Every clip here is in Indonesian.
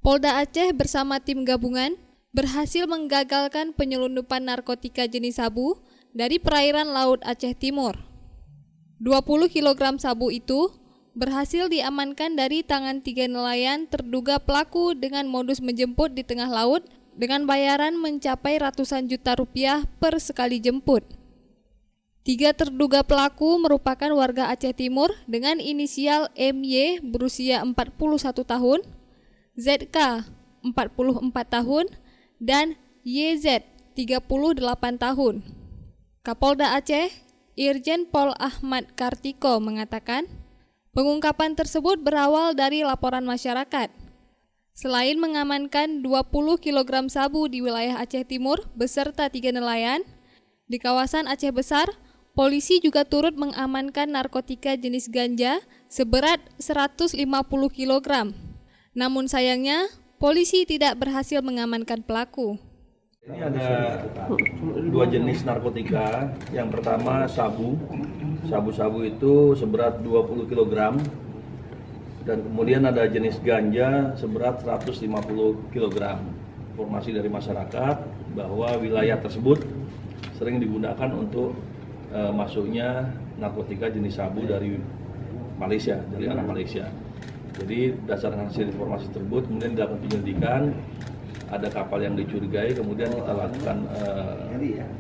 Polda Aceh bersama tim gabungan berhasil menggagalkan penyelundupan narkotika jenis sabu dari perairan Laut Aceh Timur. 20 kg sabu itu berhasil diamankan dari tangan 3 nelayan terduga pelaku dengan modus menjemput di tengah laut dengan bayaran mencapai ratusan juta rupiah per sekali jemput. 3 terduga pelaku merupakan warga Aceh Timur dengan inisial MY berusia 41 tahun, ZK 44 tahun, dan YZ 38 tahun. Kapolda Aceh, Irjen Pol Ahmad Kartiko mengatakan, pengungkapan tersebut berawal dari laporan masyarakat. Selain mengamankan 20 kg sabu di wilayah Aceh Timur beserta 3 nelayan, di kawasan Aceh Besar, polisi juga turut mengamankan narkotika jenis ganja seberat 150 kg. Namun sayangnya, polisi tidak berhasil mengamankan pelaku. Ini ada 2 jenis narkotika. Yang pertama sabu. Sabu-sabu itu seberat 20 kg. Dan kemudian ada jenis ganja seberat 150 kg. Informasi dari masyarakat bahwa wilayah tersebut sering digunakan untuk masuknya narkotika jenis sabu dari Malaysia, dari arah Malaysia. Jadi berdasarkan hasil informasi tersebut kemudian dilakukan penyelidikan, ada kapal yang dicurigai, kemudian kita lakukan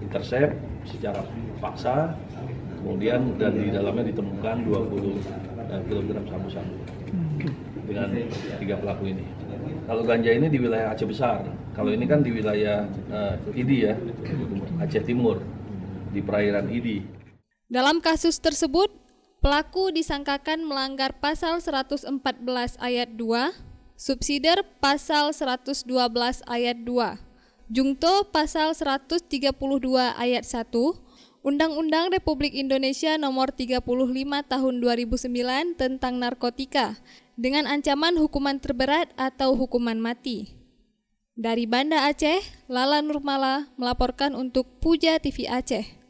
intercept secara paksa, kemudian dan di dalamnya ditemukan 20 kg sabu-sabu dengan 3 pelaku ini. Kalau ganja ini di wilayah Aceh Besar, kalau ini kan di wilayah IDI ya, Aceh Timur, di perairan IDI. Dalam kasus tersebut, pelaku disangkakan melanggar pasal 114 ayat 2, subsidiar pasal 112 ayat 2, jungto pasal 132 ayat 1, Undang-Undang Republik Indonesia Nomor 35 Tahun 2009 tentang narkotika dengan ancaman hukuman terberat atau hukuman mati. Dari Banda Aceh, Lala Nurmala melaporkan untuk Puja TV Aceh.